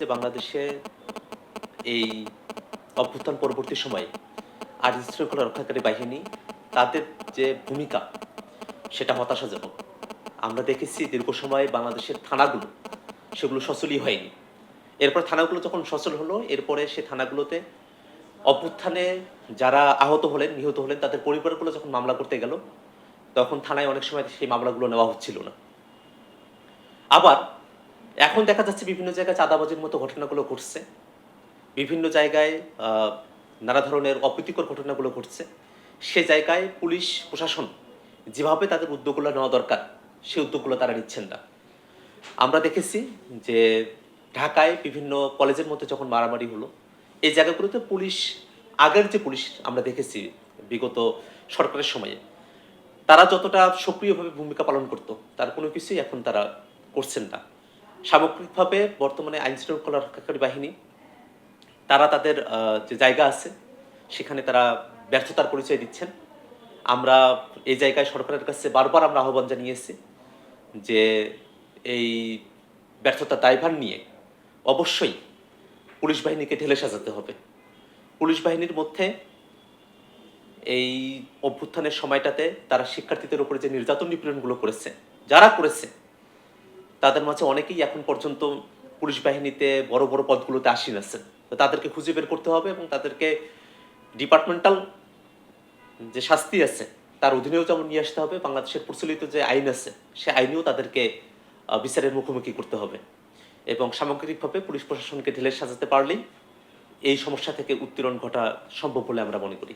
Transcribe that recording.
যে বাংলাদেশে এই অভ্যুত্থান পরবর্তী সময়ে আইন শৃঙ্খলা রক্ষাকারী বাহিনী তাদের যে ভূমিকা সেটা হতাশাজনক। আমরা দেখেছি দীর্ঘ সময় বাংলাদেশের থানাগুলো সেগুলো সচলই হয়নি। এরপর থানাগুলো যখন সচল হলো এরপরে সে থানাগুলোতে অভ্যুত্থানে যারা আহত হলেন নিহত হলেন তাদের পরিবারগুলো যখন মামলা করতে গেল তখন থানায় অনেক সময় সেই মামলাগুলো নেওয়া হচ্ছিল না। আবার এখন দেখা যাচ্ছে বিভিন্ন জায়গায় চাঁদাবাজির মতো ঘটনাগুলো ঘটছে, বিভিন্ন জায়গায় নানা ধরনের অপ্রীতিকর ঘটনাগুলো ঘটছে। সে জায়গায় পুলিশ প্রশাসন যেভাবে তাদের উদ্যোগগুলো নেওয়া দরকার সেই উদ্যোগগুলো তারা নিচ্ছেন না। আমরা দেখেছি যে ঢাকায় বিভিন্ন কলেজের মধ্যে যখন মারামারি হলো এই জায়গাগুলোতে পুলিশ, আগের যে পুলিশ আমরা দেখেছি বিগত সরকারের সময়ে, তারা যতটা সক্রিয়ভাবে ভূমিকা পালন করতো তার কোনো কিছুই এখন তারা করছেন না। সামগ্রিকভাবে বর্তমানে আইন শৃঙ্খলা রক্ষাকারী বাহিনী তারা তাদের যে জায়গা আছে সেখানে তারা ব্যর্থতার পরিচয় দিচ্ছেন। আমরা এই জায়গায় সরকারের কাছে বারবার আমরা আহ্বান জানিয়েছি যে এই ব্যর্থতার দায়ভার নিয়ে অবশ্যই পুলিশ বাহিনীকে ঢেলে সাজাতে হবে। পুলিশ বাহিনীর মধ্যে এই অভ্যুত্থানের সময়টাতে তারা শিক্ষার্থীদের উপরে যে নির্যাতন নিপীড়নগুলো করেছে, যারা করেছে তাদের মাঝে অনেকেই এখন পর্যন্ত পুলিশ বাহিনীতে বড় বড় পদগুলোতে আসীন আছেন। তো তাদেরকে খুঁজে বের করতে হবে এবং তাদেরকে ডিপার্টমেন্টাল যে শাস্তি আছে তার অধীনেও যেমন নিয়ে আসতে হবে, বাংলাদেশের প্রচলিত যে আইন আছে সে আইনেও তাদেরকে বিচারের মুখোমুখি করতে হবে এবং সামগ্রিকভাবে পুলিশ প্রশাসনকে ঢেলে সাজাতে পারলেই এই সমস্যা থেকে উত্তরণ ঘটা সম্ভব বলে আমরা মনে করি।